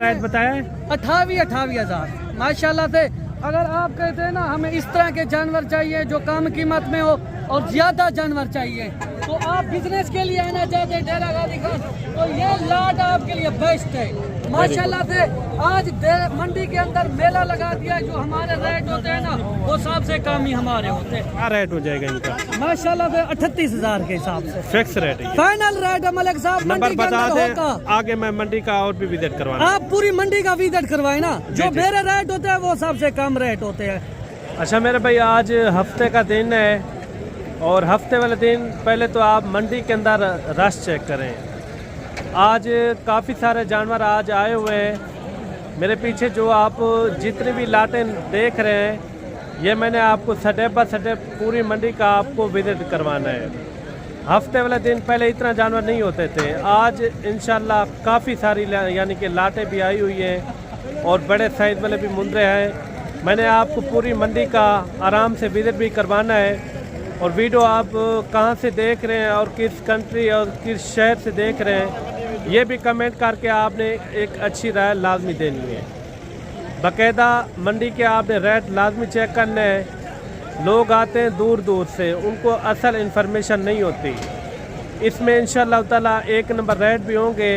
Rate बताया 28,000 माशाल्लाह से। अगर आप कहते हैं ना हमें इस तरह के जानवर चाहिए जो कम कीमत में हो और ज्यादा जानवर चाहिए, तो आप बिजनेस के लिए आना चाहते हैं डेरा गाजी खान, तो ये लाट आपके लिए बेस्ट है माशाल्लाह से। आज मंडी के अंदर मेला लगा दिया, जो हमारे रेट होते हैं ना वो सबसे कम ही हमारे होते हैं। क्या रेट हो जाएगा इनका? माशाल्लाह से 38,000 के हिसाब से फिक्स रेट है, फाइनल रेट है मलिक साहब। नंबर मंडी के बता अंदर दे, होगा। आगे मैं मंडी का और भी विजिट करवाना। आप पूरी मंडी का विजिट करवाए ना, जो जी। मेरे रेट होते हैं वो सबसे कम रेट होते हैं। अच्छा मेरे भाई, आज हफ्ते का दिन है और हफ्ते वाले दिन पहले तो आप मंडी के अंदर रश चेक करें। आज काफ़ी सारे जानवर आज आए हुए हैं। मेरे पीछे जो आप जितनी भी लाटें देख रहे हैं, ये मैंने आपको स्टेप बाय स्टेप पूरी मंडी का आपको विजिट करवाना है। हफ्ते वाले दिन पहले इतना जानवर नहीं होते थे, आज इंशाल्लाह काफ़ी सारी यानी कि लाटें भी आई हुई हैं और बड़े साइज़ वाले भी मुंदरे हैं। मैंने आपको पूरी मंडी का आराम से विजिट भी करवाना है। और वीडियो आप कहाँ से देख रहे हैं और किस कंट्री और किस शहर से देख रहे हैं, ये भी कमेंट करके आपने एक अच्छी राय लाजमी देनी है। बाकायदा मंडी के आपने रेट लाजमी चेक करने हैं। लोग आते हैं दूर दूर से, उनको असल इन्फॉर्मेशन नहीं होती। इसमें इंशाअल्लाह ताला एक नंबर रेट भी होंगे,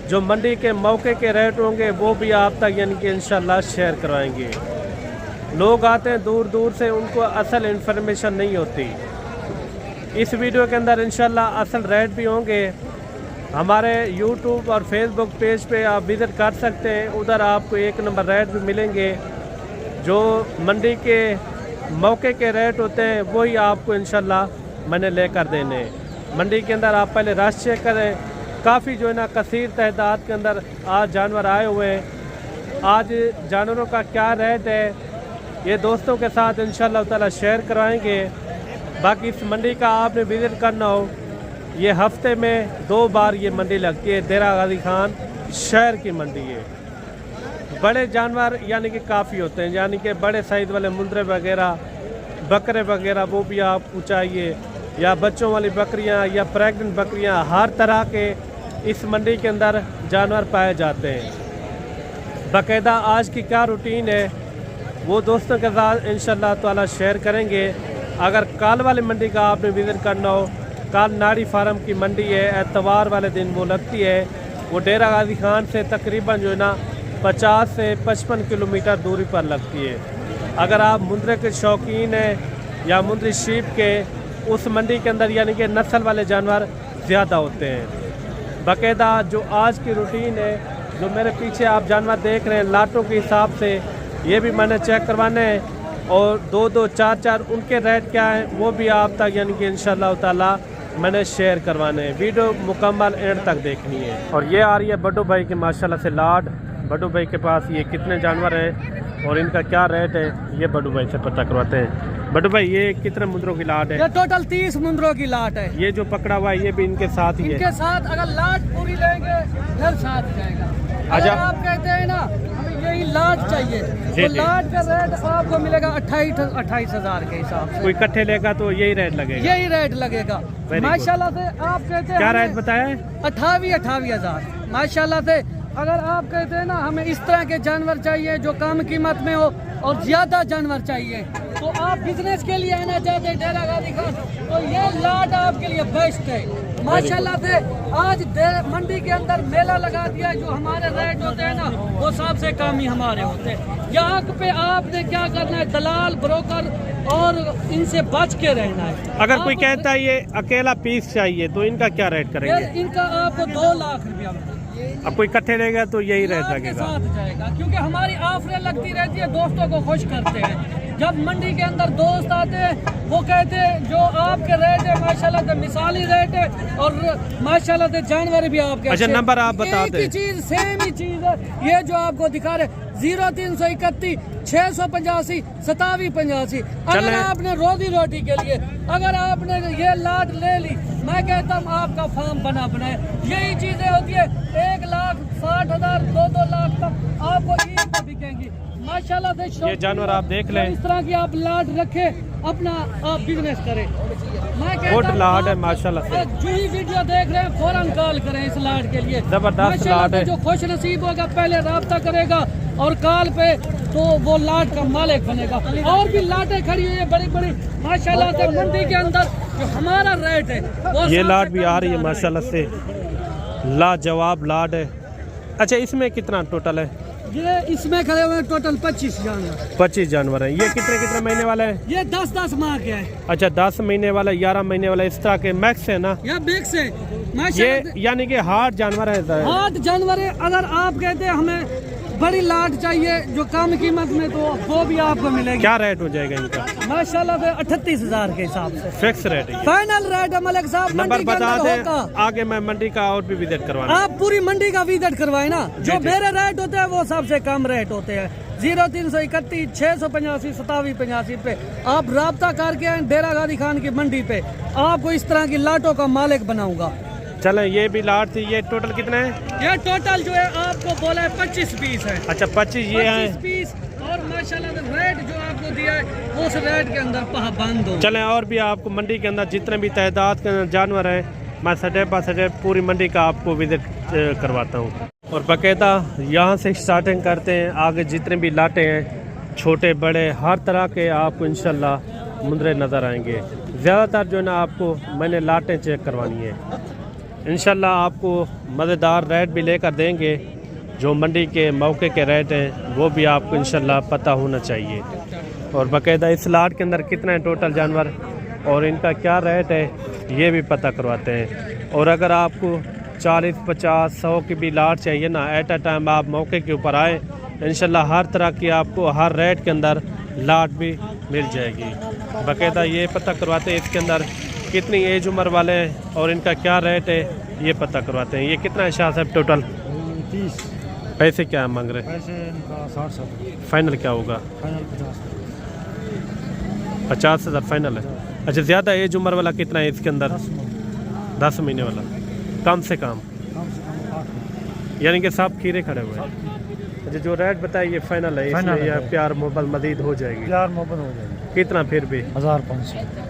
जो मंडी के मौके के रेट होंगे वो भी आप तक यानी कि इंशाअल्लाह शेयर करवाएंगे। लोग आते हैं दूर दूर से, उनको असल इन्फॉर्मेशन नहीं होती। इस वीडियो के अंदर इंशाल्लाह असल रेट भी होंगे। हमारे यूट्यूब और फेसबुक पेज पे आप विज़िट कर सकते हैं, उधर आपको एक नंबर रेट भी मिलेंगे। जो मंडी के मौके के रेट होते हैं वही आपको इंशाल्लाह मैंने लेकर देने। मंडी के अंदर आप पहले रश चेक करें। काफ़ी जो है ना कसीर तादाद के अंदर आज जानवर आए हुए हैं। आज जानवरों का क्या रेट है ये दोस्तों के साथ इंशाअल्लाह ताला शेयर करवाएंगे। बाकी इस मंडी का आपने विज़िट करना हो, ये हफ्ते में 2 बार ये मंडी लगती है। डेरा गाजी खान शहर की मंडी है। बड़े जानवर यानी कि काफ़ी होते हैं, यानी कि बड़े साइज़ वाले मुंदरे वगैरह, बकरे वगैरह वो भी आपको चाहिए, या बच्चों वाली बकरियां या प्रेग्नेंट बकरियां, हर तरह के इस मंडी के अंदर जानवर पाए जाते हैं। बाकायदा आज की क्या रूटीन है वो दोस्तों के साथ इंशाअल्लाह ताला शेयर करेंगे। अगर काल वाली मंडी का आपने विज़िट करना हो, काल नाड़ी फार्म की मंडी है, एतवार वाले दिन वो लगती है। वो डेरा गाजी खान से तकरीबन जो है ना 50 से 55 किलोमीटर दूरी पर लगती है। अगर आप मुंदरे के शौकीन हैं या मुंदरी शीप के, उस मंडी के अंदर यानी कि नस्ल वाले जानवर ज़्यादा होते हैं। बाकायदा जो आज की रूटीन है, जो मेरे पीछे आप जानवर देख रहे हैं लाटों के हिसाब से, ये भी मैंने चेक करवाने हैं और 2-2, 4-4 उनके रेट क्या हैं वो भी आप तक यानी कि इंशाअल्लाह ताला मैंने शेयर करवाने हैं। वीडियो मुकम्मल एंड तक देखनी है। और ये आ रही है बड्डू भाई की माशाल्लाह से लाट। बड्डू भाई के पास ये कितने जानवर हैं और इनका क्या रेट है ये बड्डू भाई से पता करवाते हैं। बड्डू भाई ये कितने मुंदरों की लाट है? ये टोटल 30 मुंदरों की लाट है। ये जो पकड़ा हुआ है ये भी इनके साथ ही है? इनके साथ अगर लाट पूरी लेंगे फिर साथ जाएगा। अगर आप कहते हैं ना हमें यही लाट चाहिए, तो लाट का रेट आपको मिलेगा 28,000 के हिसाब से। कोई इकट्ठे लेगा तो यही रेट लगेगा? यही रेट लगेगा माशाल्लाह से। आप कहते हैं क्या रेट बताया? 28,000 माशाल्लाह से। अगर आप कहते हैं ना हमें इस तरह के जानवर चाहिए जो कम कीमत में हो और ज्यादा जानवर चाहिए, तो आप बिजनेस के लिए आना चाहते हैं डेरा गाजी खान, तो ये लाट आपके लिए बेस्ट है माशाल्लाह से। आज मंडी के अंदर मेला लगा दिया, जो हमारे रेट होते हैं ना वो सबसे कम ही हमारे होते हैं। यहाँ पे आपने क्या करना है, दलाल ब्रोकर और इनसे बच के रहना है। अगर कोई कहता है ये अकेला पीस चाहिए तो इनका क्या रेट करेंगे? इनका आपको 2 लाख रुपया। अब कोई इकट्ठे लेगा तो यही रेट लगेगा? साथ जाएगा, क्योंकि हमारी ऑफरें लगती रहती है, दोस्तों को खुश करते हैं। जब मंडी के अंदर दोस्त आते हैं वो कहते हैं जो आपके रेट है माशाल्लाह से मिसाली रेट है और माशाल्लाह से जानवर भी आपके। अच्छा नंबर आप बता दें। एक ही चीज सेम ही चीज है, ये जो आपको दिखा रहे 0331 685 2785। अगर आपने रोजी रोटी के लिए अगर आपने ये लाट ले ली, मैं कहता हूँ आपका फार्म बना बनाए। यही चीजें होती है, 1,60,000 2-2 लाख तक आपको ईद में बिकेंगी माशाल्लाह से। ये जानवर आप देख लें, इस तरह की आप लाट रखें, अपना आप बिजनेस करें। मैं कहता गुड हूं लाट है आप माशाल्लाह से। जो ही वीडियो देख रहे हैं फौरन कॉल करें इस लाट के लिए। जबरदस्त माशाल्लाह लाट है। जो खुश नसीब होगा पहले राब्ता करेगा और कॉल पे तो वो लाट का मालिक बनेगा। और भी लाटें खड़ी हुई है बड़ी बड़ी माशाल्लाह से मंडी के अंदर। जो हमारा रेट है वो ये लाट भी आ रही है माशाल्लाह से, लाजवाब लाट है। अच्छा इसमें कितना टोटल है? ये इसमें खड़े हुए टोटल 25 जानवर। 25 जानवर हैं। ये कितने कितने महीने वाला है? ये 10-10 माह के है। अच्छा 10 महीने वाला, 11 महीने वाला, इस तरह के मैक्स है ना? यह बिग से ये माशाल्लाह यानी कि हार्ड जानवर है। हाट जानवर है। अगर आप कहते हैं हमें बड़ी लाट चाहिए जो कम कीमत में, तो वो भी आपको मिलेगी। क्या रेट हो जाएगा इनका? माशाल्लाह से 38,000 के हिसाब से फिक्स रेट है। फाइनल रेट है मलिक साहब। नंबर मंडी के बता अंदर दें, होगा। आगे मैं मंडी का और भी विजिट करवाना। आप पूरी मंडी का विजिट करवाए ना। जो जी। मेरे रेट होते हैं वो सबसे कम रेट होते हैं। 0331 685 8785 पे आप राब्ता करके आए डेरा गादी खान की मंडी पे। आपको इस तरह की लाटों का मालिक बनाऊंगा। चलें, ये भी लाट थी। ये टोटल कितने हैं? ये टोटल जो है आपको बोला है 25 पीस है। अच्छा 25 ये 25 हैं। पीस और माशाल्लाह से रेट जो आपको दिया है उस रेट के अंदर पाबंद हो। चलें, और भी आपको मंडी के अंदर जितने भी तादाद के जानवर हैं, मैं स्टेप बाय स्टेप पूरी मंडी का आपको विजिट करवाता हूँ। और बाकायदा यहाँ से स्टार्टिंग करते हैं। आगे जितने भी लाटें हैं, छोटे बड़े हर तरह के आपको इंशाल्लाह मुंदरे नज़र आएंगे। ज़्यादातर जो है ना आपको मैंने लाटें चेक करवानी है। इंशाल्लाह आपको मज़ेदार रेट भी लेकर देंगे। जो मंडी के मौके के रेट हैं वो भी आपको इंशाल्लाह पता होना चाहिए। और बाकायदा इस लाट के अंदर कितने हैं टोटल जानवर और इनका क्या रेट है ये भी पता करवाते हैं। और अगर आपको 40, 50, 100 की भी लाट चाहिए ना, एट अ टाइम आप मौके के ऊपर आए, इंशाल्लाह हर तरह की आपको हर रेट के अंदर लाट भी मिल जाएगी। बाकायदा ये पता करवाते हैं इसके अंदर कितनी एज उम्र वाले हैं और इनका क्या रेट है ये पता करवाते हैं। ये कितना है शाह साहब टोटल? 30। पैसे क्या मांग रहे हैं? पैसे इनका 60-70। फाइनल क्या होगा? फाइनल 50। 50,000 फाइनल है। अच्छा ज़्यादा एज उम्र वाला कितना है इसके अंदर? 10 महीने वाला कम से कम, 8 महीने। यानी कि सब खीरे खड़े हुए हैं। अच्छा जो रेट बताइए ये फाइनल है, फाइनल इसमें है। यह प्यार मोहब्बत मजीद हो जाएगी? यार मोहब्बत हो जाएगी। कितना फिर भी 1500।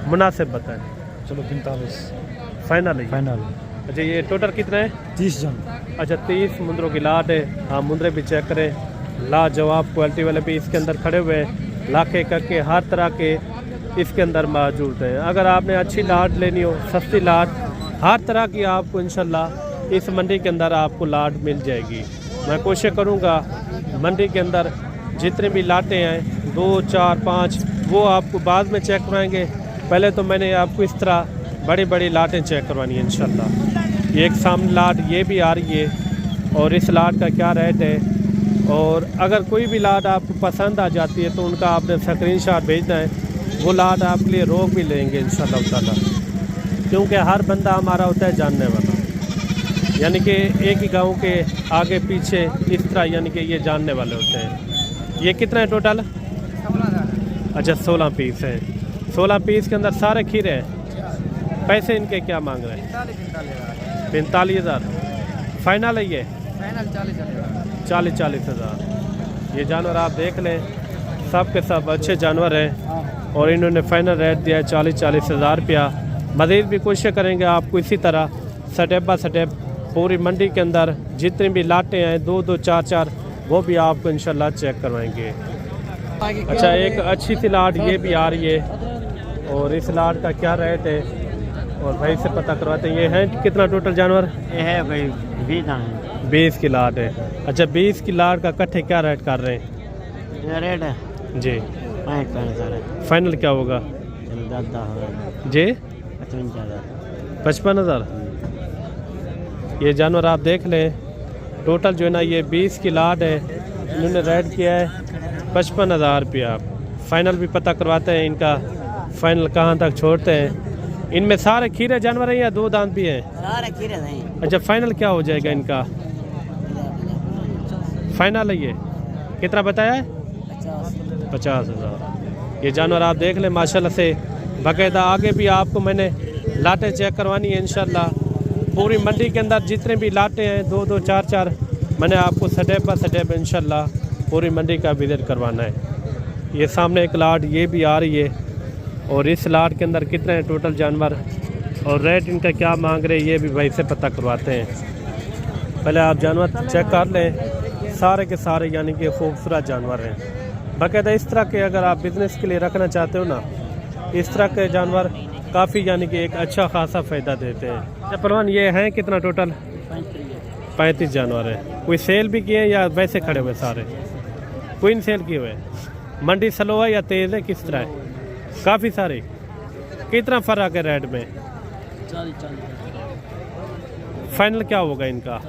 मुनासिब बताएं। चलो 45 फाइनल है ये? फाइनल। अच्छा ये टोटल कितना है? 30 जन। अच्छा 30 मुंदरों की लाट है। हाँ मुंदरे भी चेक करें, लाजवाब क्वालिटी वाले भी इसके अंदर खड़े हुए हैं। लाखे करके हर तरह के इसके अंदर मौजूद हैं। अगर आपने अच्छी लाट लेनी हो, सस्ती लाट, हर तरह की आपको इंशाल्लाह इस मंडी के अंदर आपको लाट मिल जाएगी। मैं कोशिश करूँगा मंडी के अंदर जितने भी लाटें हैं 2, 4, 5 वो आपको बाद में चेक करवाएंगे। पहले तो मैंने आपको इस तरह बड़ी बड़ी लाटें चेक करवानी है इंशाल्लाह। एक सामने लाट ये भी आ रही है और इस लाट का क्या रेट है। और अगर कोई भी लाट आपको पसंद आ जाती है तो उनका आपने स्क्रीनशॉट भेजना है, वो लाट आपके लिए रोक भी लेंगे इंशाल्लाह ताला। क्योंकि हर बंदा हमारा होता है जानने वाला, यानी कि एक ही गांव के आगे पीछे इस तरह, यानी कि ये जानने वाले होते हैं। ये कितना है टोटल? अच्छा 16 पीस हैं। 16 पीस के अंदर सारे खीरे हैं। पैसे इनके क्या मांग रहे हैं? 45,000 फाइनल है ये? 40,000। ये जानवर आप देख लें, सब के सब अच्छे जानवर हैं और इन्होंने फाइनल रेट दिया है 40,000 रुपया। मज़ीद भी कोशिश करेंगे आपको इसी तरह स्टेप बाय स्टेप पूरी मंडी के अंदर जितनी भी लाटें हैं 2, 2, 4, 4 वो भी आपको इंशाल्लाह चेक करवाएंगे। अच्छा एक अच्छी सी लाट ये भी आ रही है और इस लाट का क्या रेट है और भाई से पता करवाते हैं। ये है कितना टोटल जानवर? ये है भाई 20 दाने। 20 की लाट है। अच्छा 20 की लाट का कट्ठे क्या रेट कर रहे हैं? ये रेट है जी 5,000। फाइनल क्या होगा? 10,000 जी 55,000। 55,000। ये जानवर आप देख लें, टोटल जो है ना ये 20 की लाट है। इन्होंने रेट किया है 55,000 रुपया। फाइनल भी पता करवाते हैं इनका, फाइनल कहाँ तक छोड़ते हैं। इनमें सारे खीरे जानवर हैं या 2 दांत भी हैं? सारे खीरे हैं। अच्छा फाइनल क्या हो जाएगा इनका? फाइनल है ये कितना बताया है? 50,000। ये जानवर आप देख लें माशाल्लाह से। बाकायदा आगे भी आपको मैंने लाटें चेक करवानी है इंशाल्लाह। पूरी मंडी के अंदर जितने भी लाटें हैं 2, 2, 4, 4 मैंने आपको स्टेप बाय स्टेप इंशाल्लाह पूरी मंडी का विजिट करवाना है। ये सामने एक लाट ये भी आ रही है और इस लाट के अंदर कितने हैं टोटल जानवर और रेट इनका क्या मांग रहे हैं ये भी भाई से पता करवाते हैं। पहले आप जानवर चेक कर लें, सारे के सारे यानी कि खूबसूरत जानवर हैं। बाकायदा इस तरह के अगर आप बिज़नेस के लिए रखना चाहते हो ना, इस तरह के जानवर काफ़ी यानी कि एक अच्छा खासा फ़ायदा देते हैं। अच्छा परवान, ये हैं कितना टोटल? 35 जानवर हैं। कोई सेल भी किए हैं या वैसे खड़े हुए सारे? कोई नहीं सेल किए हुए? मंडी स्लो है या तेज़ है, किस तरह है? काफ़ी सारे। कितना फ़र्क है रेट में? 40। फाइनल क्या होगा इनका?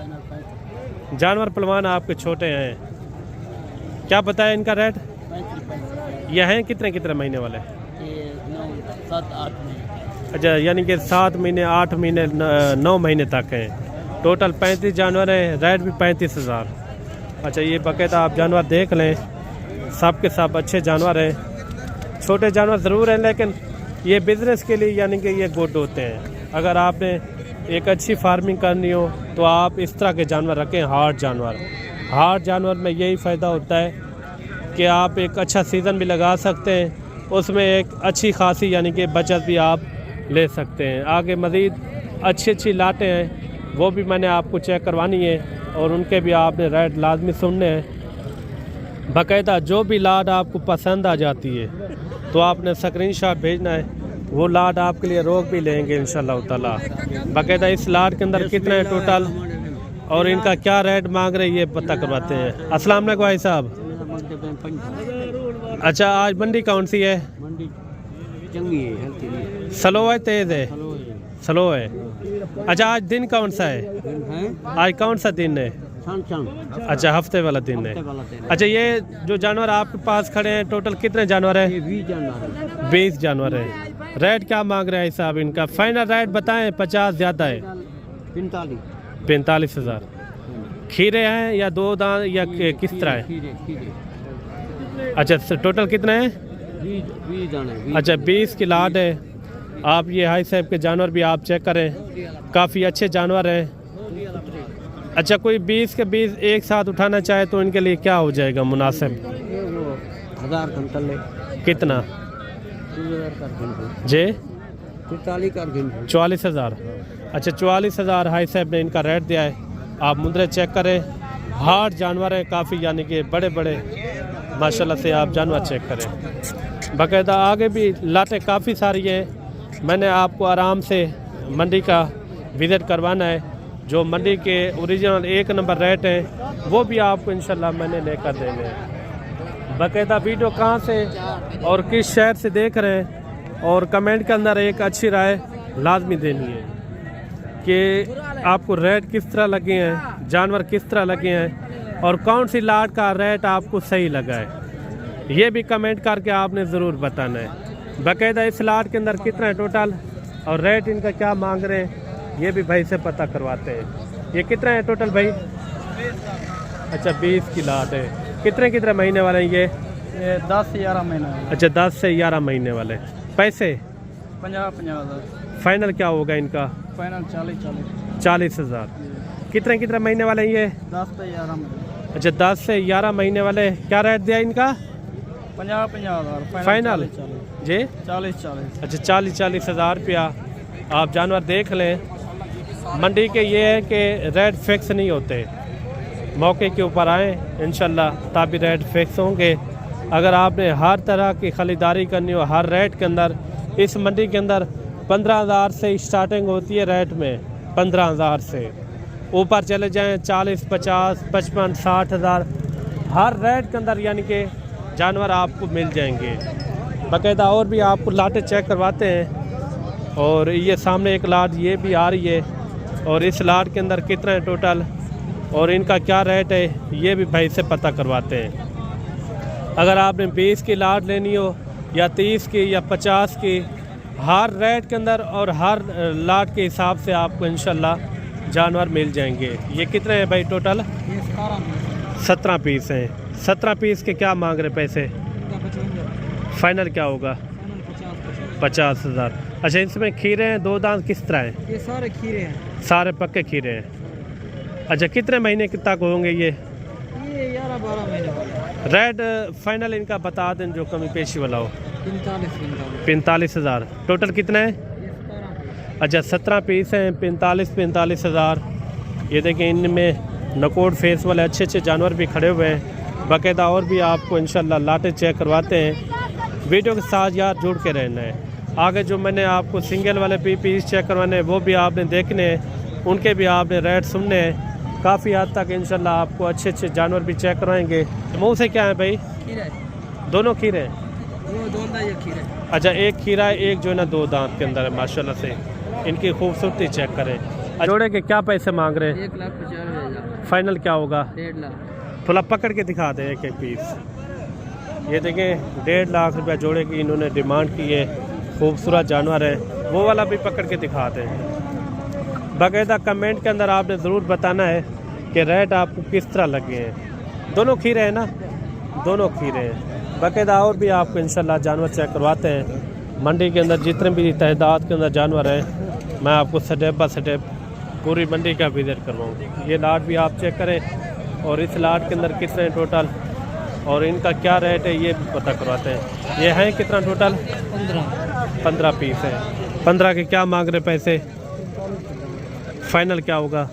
जानवर पलवान आपके छोटे हैं, क्या बताया इनका रेट? 35। ये हैं कितने कितने महीने वाले? ये 7-8 महीने। अच्छा, यानी कि 7 महीने 8 महीने 9 महीने तक हैं। टोटल 35 जानवर हैं, रेट भी 35,000। अच्छा, ये बाकायदा आप जानवर देख लें, सब के सब अच्छे जानवर हैं। छोटे जानवर ज़रूर हैं लेकिन ये बिज़नेस के लिए यानी कि ये गुड होते हैं। अगर आपने एक अच्छी फार्मिंग करनी हो तो आप इस तरह के जानवर रखें, हार्ड जानवर। हार्ड जानवर में यही फ़ायदा होता है कि आप एक अच्छा सीज़न भी लगा सकते हैं, उसमें एक अच्छी खासी यानी कि बचत भी आप ले सकते हैं। आगे मज़ीद अच्छी लाटें हैं, वो भी मैंने आपको चेक करवानी है और उनके भी आपने रेट लाजमी सुनने हैं। बाकायदा जो भी लाट आपको पसंद आ जाती है तो आपने स्क्रीनशॉट भेजना है, वो लाट आपके लिए रोक भी लेंगे इंशाल्लाह ताला। बाकायदा इस लाट के अंदर कितना है टोटल और इनका क्या रेट मांग रहे हैं ये पता करवाते हैं। अस्सलाम वालेकुम भाई साहब। अच्छा, आज मंडी कौन सी है? मंडी चंगी है, हेल्थी है। स्लो है तेज़ है? हेलो है। स्लो है। अच्छा, आज दिन कौन सा है? हैं? आज कौन सा दिन है? शाम। अच्छा, हफ्ते वाला दिन है। वाला दिन। अच्छा, ये जो जानवर आपके पास खड़े हैं टोटल कितने जानवर हैं? ये 20 जानवर है। 20 जानवर हैं। रेट क्या मांग रहे हैं साहब इनका? फाइनल रेट बताएं। 50 ज़्यादा है? 45। 45,000। खीरे हैं या दो दांत या किस तरह है? खीरे। अच्छा, टोटल कितने हैं? 20 दाने। अच्छा, 20 की लाट है। आप ये हाई साहब के जानवर भी आप चेक करें, काफ़ी अच्छे जानवर हैं। अच्छा, कोई 20 के 20 एक साथ उठाना चाहे तो इनके लिए क्या हो जाएगा मुनासिब? 1000 घंटा ले। कितना? 2000 कर दिन जे 43 कर दिन। 44,000। अच्छा, 44,000 हाई साहब ने इनका रेट दिया है। आप मुंदरे चेक करें, हार्ड जानवर है काफ़ी, यानी कि बड़े बड़े माशाल्लाह से आप जानवर चेक करें। बाकायदा आगे भी लाटें काफ़ी सारी हैं। मैंने आपको आराम से मंडी का विज़िट करवाना है। जो मंडी के ओरिजिनल 1 नंबर रेट हैं वो भी आपको इंशाल्लाह मैंने लेकर देने हैं। बाकायदा वीडियो कहाँ से और किस शहर से देख रहे हैं और कमेंट के अंदर एक अच्छी राय लाजमी देनी है कि आपको रेट किस तरह लगे हैं, जानवर किस तरह लगे हैं और कौन सी लाट का रेट आपको सही लगा है, ये भी कमेंट करके आपने ज़रूर बताना है। बाकायदा इस लाट के अंदर कितना है टोटल और रेट इनका क्या मांग रहे हैं ये भी भाई से पता करवाते हैं। ये कितना है टोटल भाई? अच्छा, 20 की लाट है। कितने महीने वाले हैं ये? 10 से 11 महीना। अच्छा, 10 से 11 महीने वाले। पैसे 50,000। फाइनल क्या होगा इनका? फाइनल 40,000। कितने महीने वाले हैं ये? 10 से 11 महीने। अच्छा, 10 से 11 महीने वाले। क्या रेट दिया इनका? 50,000 फाइनल जी? 40। अच्छा, 40,000 रुपया। आप जानवर देख लें। मंडी के ये है कि रेट फिक्स नहीं होते, मौके के ऊपर आए इंशाल्लाह तभी रेट फिक्स होंगे। अगर आपने हर तरह की ख़रीदारी करनी हो हर रेट के अंदर, इस मंडी के अंदर 15,000 से स्टार्टिंग होती है रेट में। 15,000 से ऊपर चले जाएं 40, 50, 55, 60,000 हर रेट के अंदर यानी कि जानवर आपको मिल जाएंगे। बाकायदा और भी आपको लाटें चेक करवाते हैं। और ये सामने एक लाट ये भी आ रही है और इस लाट के अंदर कितना है टोटल और इनका क्या रेट है ये भी भाई से पता करवाते हैं। अगर आपने 20 की लाट लेनी हो या 30 की या 50 की, हर रेट के अंदर और हर लाट के हिसाब से आपको इंशाल्लाह जानवर मिल जाएंगे। ये कितने हैं भाई टोटल? 17 पीस हैं। 17 पीस के क्या मांग रहे पैसे? फाइनल क्या होगा? 50,000। अच्छा, इसमें खीरे हैं दो दांत किस तरह हैं? ये सारे खीरे हैं। सारे पक्के खीरे हैं। अच्छा, कितने महीने तक होंगे ये? 11-12 महीने वाले। रेट फाइनल इनका बता दें जो कमी पेशी वाला हो। 45,000। टोटल कितने हैं? अच्छा 17 पीस हैं, 45,000। ये देखिए इनमें नकोड फेस वाले अच्छे अच्छे जानवर भी खड़े हुए हैं बाकायदा। और भी आपको इंशाल्लाह लाटे चेक करवाते हैं। वीडियो के साथ यार जुड़ के रहना है। आगे जो मैंने आपको सिंगल वाले पीस चेक करवाने हैं वो भी आपने देखने हैं, उनके भी आपने रेट सुनने हैं। काफ़ी हद तक इंशाल्लाह आपको अच्छे अच्छे जानवर भी चेक करवाएंगे। मुँह से क्या है भाई? दोनों खीरे हैं? अच्छा एक खीरा है, एक जो है ना 2 दांत के अंदर है माशाल्लाह से। इनकी खूबसूरती चेक करें। जोड़े के क्या पैसे मांग रहे हैं? 1,50,000। फाइनल क्या होगा? 1.5 लाख। थोड़ा पकड़ के दिखा दें एक एक पीस। ये देखें 1.5 लाख रुपया जोड़े की इन्होंने डिमांड की है। खूबसूरत जानवर है, वो वाला भी पकड़ के दिखा दें। बाकायदा कमेंट के अंदर आपने ज़रूर बताना है कि रेट आपको किस तरह लगे हैं। दोनों खीरे हैं ना? दोनों खीरे हैं बाकायदा। और भी आपको इंशाल्लाह जानवर चेक करवाते हैं। मंडी के अंदर जितने भी तहदाद के अंदर जानवर हैं मैं आपको स्टेप बाय स्टेप पूरी मंडी का विजिट करवाऊँ। ये लाट भी आप चेक करें और इस लाट के अंदर कितने टोटल और इनका क्या रेट है ये भी पता करवाते हैं। ये हैं कितना टोटल? 15 पीस है। 15 के क्या मांग रहे पैसे? फाइनल क्या होगा?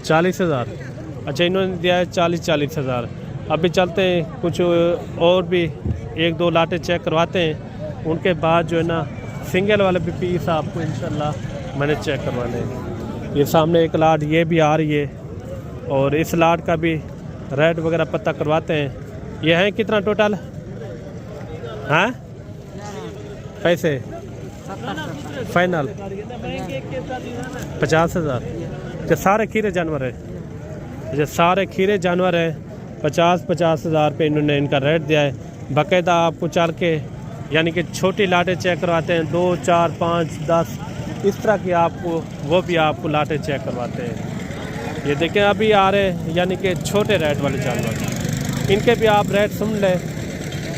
40,000। अच्छा इन्होंने दिया है 40,000। अभी चलते हैं कुछ और भी 1-2 लाटे चेक करवाते हैं। उनके बाद जो है ना सिंगल वाले भी पीस आपको इंशाल्लाह मैंने चेक करवाने हैं। ये सामने एक लाट ये भी आ रही है और इस लाट का भी रेट वगैरह पता करवाते हैं। ये हैं कितना टोटल? हाँ पैसे फाइनल 50,000। जो सारे खीरे जानवर है, जो सारे खीरे जानवर हैं 50,000 पे इन्होंने इनका रेट दिया है। बाकायदा आपको चल के यानी कि छोटी लाटें चेक करवाते हैं 2, 4, 5, 10 इस तरह की आपको वो भी आपको लाटें चेक करवाते हैं। ये देखें अभी आ रहे हैं यानी कि छोटे रेट वाले जानवर, इनके भी आप रेट सुन लें।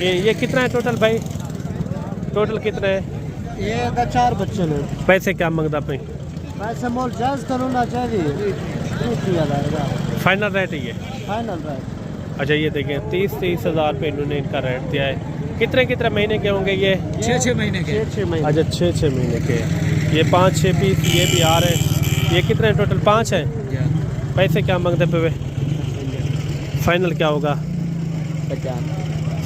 ये कितना है टोटल भाई? टोटल कितने है? ये 4 बच्चे ने। पैसे क्या मांगता भाई? पैसे मोल जायज़ करो ना चाहिए किया जाएगा। फाइनल रेट है ये? Final rate. अच्छा ये देखें 30,000 पे इन्होंने इनका रेट दिया है। कितने महीने के होंगे ये? 6 महीने के। 6 महीने। अच्छा 6 महीने के। ये 5-6 पीस ये भी आ रहे हैं। ये कितने टोटल? 5 हैं। पैसे क्या मांगते पे? फाइनल क्या होगा? 50।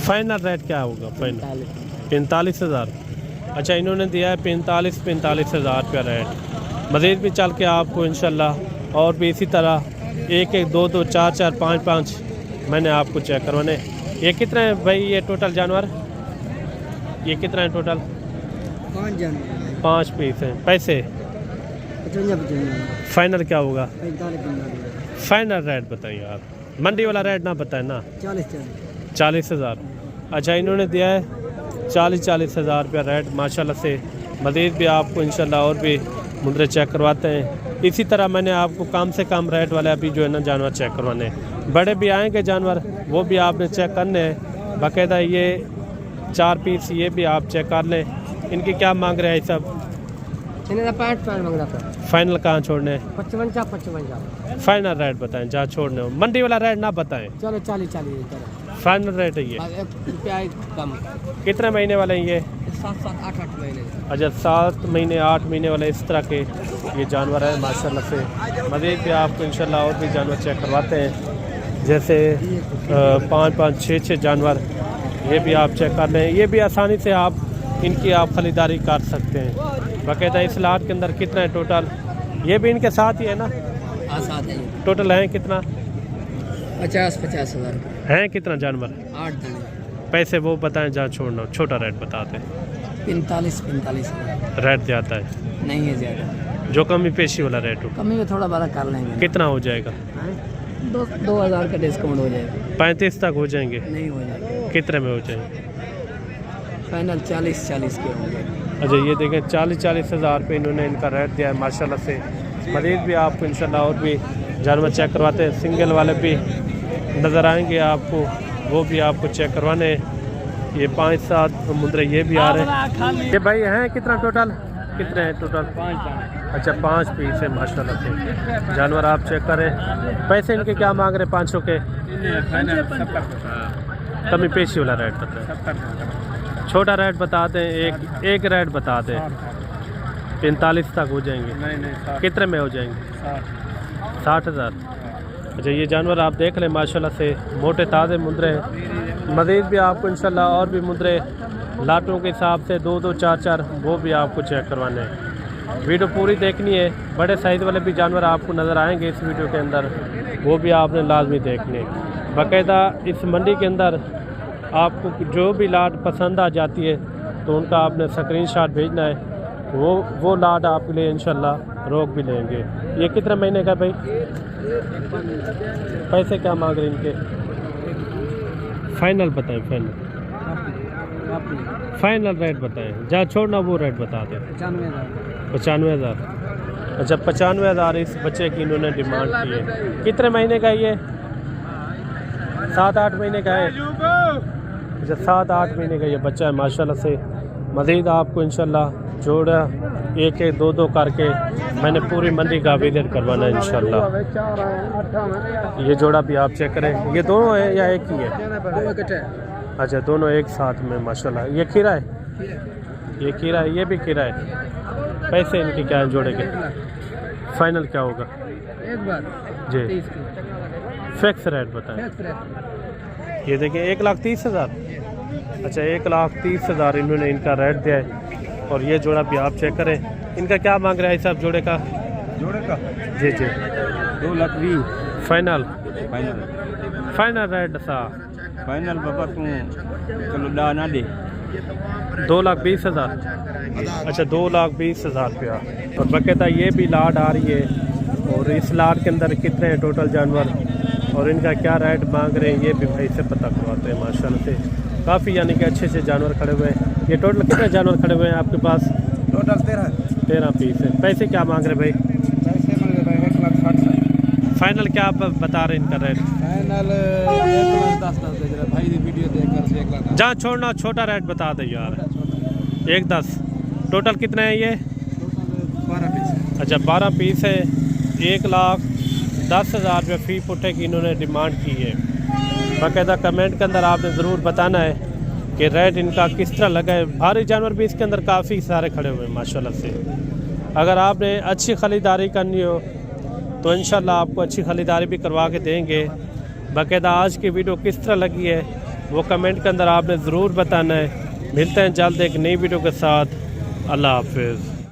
फाइनल रेट क्या होगा? फाइनल 45,000। अच्छा इन्होंने दिया है 45,000 रुपया रेट। मज़ीद भी चल के आपको इंशाल्लाह और भी इसी तरह 1-1, 2-2, 4-4, 5-5 मैंने आपको चेक करवाने। ये कितने हैं भाई ये टोटल जानवर? ये कितना है टोटल? 5 जानवर। 5 पीस हैं। पैसे 55। फाइनल क्या होगा? 45। फाइनल रेट बताइए आप, मंडी वाला रेट ना बताएं ना। 40,000। अच्छा इन्होंने दिया है 40,000 रुपया रेट माशाल्लाह से। मज़ीद भी आपको इंशाल्लाह और भी मुद्रे चेक करवाते हैं। इसी तरह मैंने आपको कम से कम रेट वाले अभी जो है ना जानवर चेक करवाने। बड़े भी आएंगे जानवर वो भी आपने चेक करने हैं बाकायदा। ये 4 पीस ये भी आप चेक कर लें। इनकी क्या मांग रहे हैं सब? इन्हें 65 मांग रहा था। फाइनल कहाँ छोड़ने हैं? 55। फाइनल रेट बताएं जहाँ छोड़ने हो। मंडी वाला रेट ना बताएं। चलो 40 फाइनल रेट है ये। रुपया कम। कितने महीने वाले हैं ये? 7-8 महीने। अच्छा 7 महीने 8 महीने वाले इस तरह के ये जानवर हैं माशाल्लाह से। मज़ीद भी आपको इंशाल्लाह और भी जानवर चेक करवाते हैं जैसे 5-5, 6-6 जानवर ये भी आप चेक कर लें। ये भी आसानी से आप इनकी आप ख़रीदारी कर सकते हैं बाकायदा। इस लाट के अंदर कितना है टोटल? ये भी इनके साथ ही है ना? साथ है। टोटल हैं कितना? 50,000 हैं कितना जानवर? 8 दिन। पैसे वो बताएं जहाँ छोड़ना हो। छोटा रेट बताते हैं। 45 रेट ज़्यादा है? नहीं है ज़्यादा। जो कमी पेशी वाला रेट हो कमी में थोड़ा बड़ा कर लेंगे। कितना हो जाएगा? 2,000 का डिस्काउंट हो जाएगा। 35 तक हो जाएंगे? नहीं हो जाएगा। कितने में हो जाएंगे? फाइनल 40 के होंगे। अच्छा ये देखें 40,000 पे इन्होंने इनका रेट दिया है माशाल्लाह से। मज़ीद भी आपको इंशाल्लाह और भी जानवर चेक करवाते हैं। सिंगल वाले भी नज़र आएंगे आपको, वो भी आपको चेक करवाने। ये 5-7 मुद्रे ये भी आ रहे हैं। ये भाई हैं कितना टोटल? कितने हैं टोटल? 5। अच्छा 5 पीस है माशाल्लाह से। जानवर आप चेक करें। पैसे इनके क्या मांग रहे हैं 500 के? कमी पेशी वाला रेट पता है? छोटा रेट बताते हैं, एक रेट बताते हैं। 45 तक हो जाएंगे? नहीं कितने में हो जाएंगे? 60,000। अच्छा, ये जानवर आप देख लें माशाल्लाह से मोटे ताज़े मुंदरे हैं। मज़ीद भी आपको इंशाल्लाह और भी मुंदरे लाटों के हिसाब से 2-2, 4-4 वो भी आपको चेक करवाने हैं। वीडियो पूरी देखनी है। बड़े साइज़ वाले भी जानवर आपको नज़र आएंगे इस वीडियो के अंदर, वो भी आपने लाजमी देखने। बाकायदा इस मंडी के अंदर आपको जो भी लाट पसंद आ जाती है तो उनका आपने स्क्रीनशॉट भेजना है, वो लाट आपके लिए इंशाल्लाह रोक भी लेंगे। ये कितने महीने का भाई? पैसे क्या मांग रहे हैं इनके? फाइनल बताएं, फाइनल रेट बताएं। जहाँ छोड़ना वो रेट बता दें। 95,000। अच्छा, 95,000 इस बच्चे की इन्होंने डिमांड की है। कितने महीने का ये? 7-8 महीने का है। अच्छा, 7-8 महीने का ये बच्चा है माशाल्लाह से। मज़ीद आपको इंशाल्लाह जोड़ा 1-2 करके मैंने पूरी मंडी का विजिट करवाना है इंशाल्लाह। ये जोड़ा भी आप चेक करें। ये दोनों है या एक ही है? अच्छा, दोनों एक साथ में माशाल्लाह। ये खीरा है? ये खीरा है, ये भी खीरा है। पैसे इनके क्या है जोड़े के? फाइनल क्या होगा? एक बार जी, फिक्स रेट बताएं। ये देखिए 1,30,000। अच्छा, 1,30,000 इन्होंने इनका रेट दिया है। और ये जोड़ा भी आप चेक करें। इनका क्या मांग रहा है साहब जोड़े का? जी 2,20,000 फाइनल रेट सा फाइनल बाबा तू चलो डा ना दे 2,20,000। अच्छा, 2,20,000 रुपया। और बाकायदा ये भी लाट आ रही है। और इस लाट के अंदर कितने हैं टोटल जानवर और इनका क्या रेट मांग रहे हैं ये भी भाई से पता करवाते हैं माशाल्लाह से। काफ़ी यानी कि अच्छे से जानवर खड़े हुए हैं। ये टोटल कितने जानवर खड़े हुए हैं आपके पास? टोटल 13 पीस है। पैसे क्या मांग रहे भाई? पैसे मांग रहे भाई 1,60,000। फाइनल क्या आप बता रहे हैं इनका रेट? फाइनल 1,10,000 दे रहा भाई। वीडियो देख कर 1,00,000। जहाँ छोड़ना छोटा रेट बता दे यार। 1,10। टोटल कितने हैं ये? 12 पीस। अच्छा, 12 पीस है। 1,10,000 रुपये फी पुट्ठे की इन्होंने डिमांड की है। बाकायदा कमेंट के अंदर आपने ज़रूर बताना है कि रेट इनका किस तरह लगा है। भारी जानवर भी इसके अंदर काफ़ी सारे खड़े हुए हैं माशाल्लाह से। अगर आपने अच्छी ख़रीदारी करनी हो तो इंशाल्लाह आपको अच्छी ख़रीदारी भी करवा के देंगे। बाकायदा आज की वीडियो किस तरह लगी है वो कमेंट के अंदर आपने ज़रूर बताना है। मिलते हैं जल्द एक नई वीडियो के साथ। अल्लाह हाफिज़।